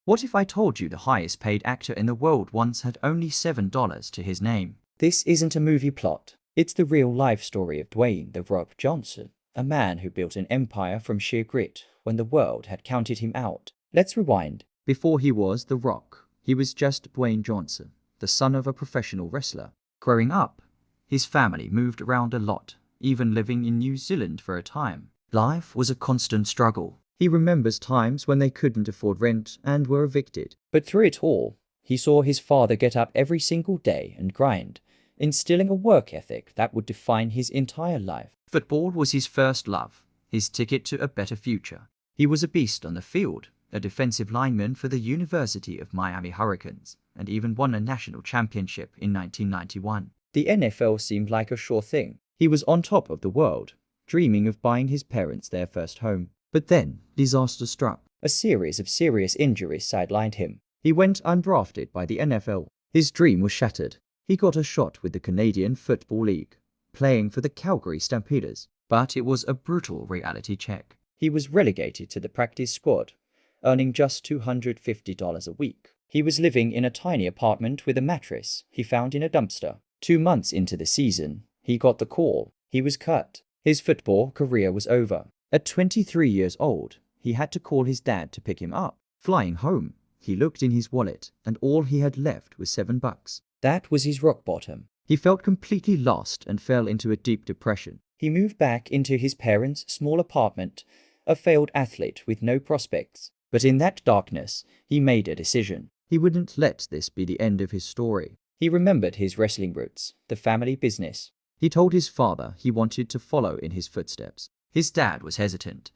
What if I told you the highest paid actor in the world once had only $7 to his name? This isn't a movie plot. It's the real-life story of Dwayne "The Rock" Johnson, a man who built an empire from sheer grit when the world had counted him out. Let's rewind. Before he was The Rock, he was just Dwayne Johnson, the son of a professional wrestler. Growing up, his family moved around a lot, even living in New Zealand for a time. Life was a constant struggle. He remembers times when they couldn't afford rent and were evicted. But through it all, he saw his father get up every single day and grind, instilling a work ethic that would define his entire life. Football was his first love, his ticket to a better future. He was a beast on the field, a defensive lineman for the University of Miami Hurricanes, and even won a national championship in 1991. The NFL seemed like a sure thing. He was on top of the world, dreaming of buying his parents their first home. But then, disaster struck. A series of serious injuries sidelined him. He went undrafted by the NFL. His dream was shattered. He got a shot with the Canadian Football League, playing for the Calgary Stampeders. But it was a brutal reality check. He was relegated to the practice squad, earning just $250 a week. He was living in a tiny apartment with a mattress he found in a dumpster. 2 months into the season, he got the call. He was cut. His football career was over. At 23 years old, he had to call his dad to pick him up. Flying home, he looked in his wallet, and all he had left was $7. That was his rock bottom. He felt completely lost and fell into a deep depression. He moved back into his parents' small apartment, a failed athlete with no prospects. But in that darkness, he made a decision. He wouldn't let this be the end of his story. He remembered his wrestling roots, the family business. He told his father he wanted to follow in his footsteps. His dad was hesitant,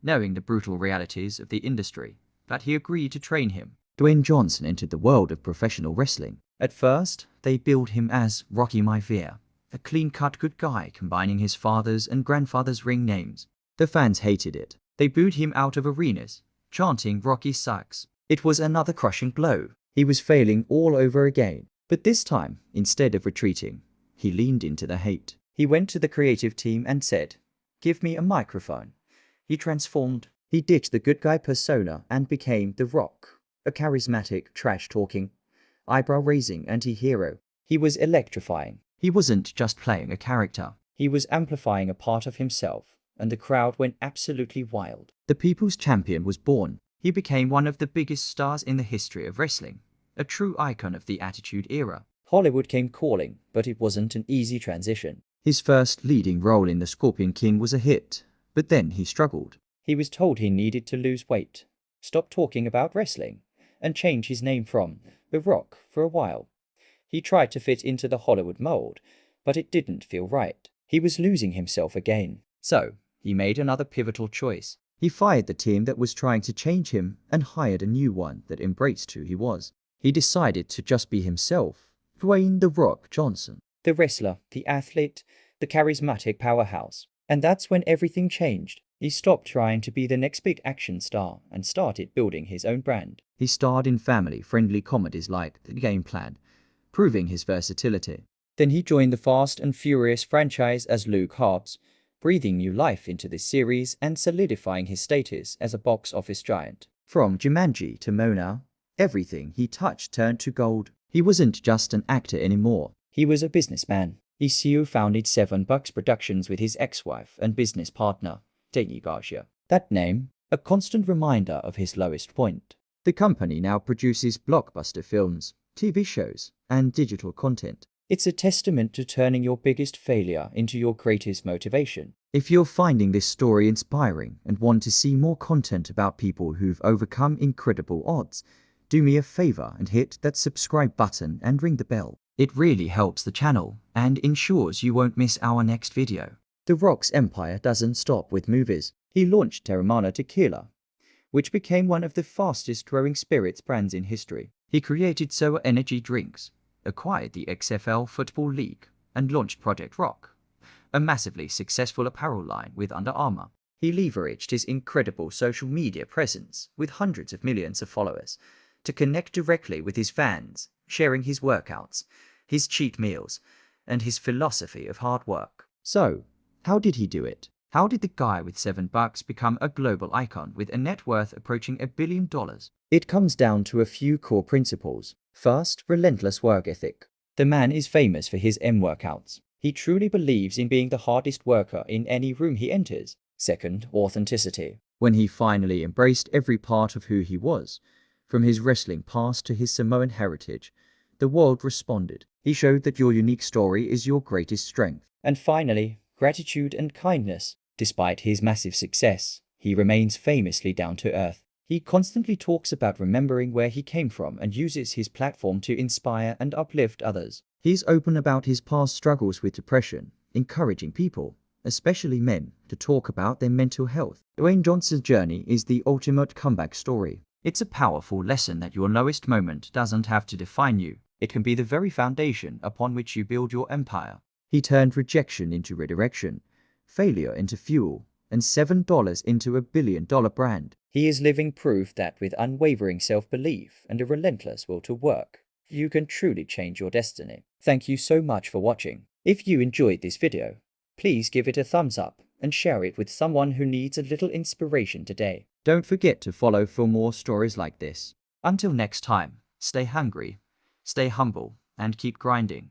knowing the brutal realities of the industry, but he agreed to train him. Dwayne Johnson entered the world of professional wrestling. At first, they billed him as Rocky Maivia, a clean-cut good guy combining his father's and grandfather's ring names. The fans hated it. They booed him out of arenas, chanting "Rocky sucks." It was another crushing blow. He was failing all over again. But this time, instead of retreating, he leaned into the hate. He went to the creative team and said, "Give me a microphone." He transformed. He ditched the good guy persona and became The Rock, a charismatic, trash-talking, eyebrow-raising anti-hero. He was electrifying. He wasn't just playing a character. He was amplifying a part of himself, and the crowd went absolutely wild. The People's Champion was born. He became one of the biggest stars in the history of wrestling, a true icon of the Attitude Era. Hollywood came calling, but it wasn't an easy transition. His first leading role in The Scorpion King was a hit, but then he struggled. He was told he needed to lose weight, stop talking about wrestling, and change his name from The Rock for a while. He tried to fit into the Hollywood mold, but it didn't feel right. He was losing himself again. So, he made another pivotal choice. He fired the team that was trying to change him and hired a new one that embraced who he was. He decided to just be himself, Dwayne "The Rock" Johnson. The wrestler, the athlete, the charismatic powerhouse. And that's when everything changed. He stopped trying to be the next big action star and started building his own brand. He starred in family-friendly comedies like The Game Plan, proving his versatility. Then he joined the Fast and Furious franchise as Luke Hobbs, breathing new life into this series and solidifying his status as a box office giant. From Jumanji to Mona, everything he touched turned to gold. He wasn't just an actor anymore. He was a businessman. He CEO-founded $7 Productions with his ex-wife and business partner, Dwayne Johnson. That name, a constant reminder of his lowest point. The company now produces blockbuster films, TV shows, and digital content. It's a testament to turning your biggest failure into your greatest motivation. If you're finding this story inspiring and want to see more content about people who've overcome incredible odds, do me a favor and hit that subscribe button and ring the bell. It really helps the channel and ensures you won't miss our next video. The Rock's empire doesn't stop with movies. He launched Terramana Tequila, which became one of the fastest growing spirits brands in history. He created Sour Energy drinks, acquired the XFL Football League, and launched Project Rock, a massively successful apparel line with Under Armour. He leveraged his incredible social media presence with hundreds of millions of followers to connect directly with his fans, sharing his workouts, his cheat meals, and his philosophy of hard work. So, how did he do it? How did the guy with $7 become a global icon with a net worth approaching $1 billion? It comes down to a few core principles. First, relentless work ethic. The man is famous for his workouts. He truly believes in being the hardest worker in any room he enters. Second, authenticity. When he finally embraced every part of who he was, from his wrestling past to his Samoan heritage, the world responded. He showed that your unique story is your greatest strength. And finally, gratitude and kindness. Despite his massive success, he remains famously down to earth. He constantly talks about remembering where he came from and uses his platform to inspire and uplift others. He's open about his past struggles with depression, encouraging people, especially men, to talk about their mental health. Dwayne Johnson's journey is the ultimate comeback story. It's a powerful lesson that your lowest moment doesn't have to define you. It can be the very foundation upon which you build your empire. He turned rejection into redirection, failure into fuel, and $7 into $1 billion brand. He is living proof that with unwavering self-belief and a relentless will to work, you can truly change your destiny. Thank you so much for watching. If you enjoyed this video, please give it a thumbs up and share it with someone who needs a little inspiration today. Don't forget to follow for more stories like this. Until next time, stay hungry, stay humble, and keep grinding.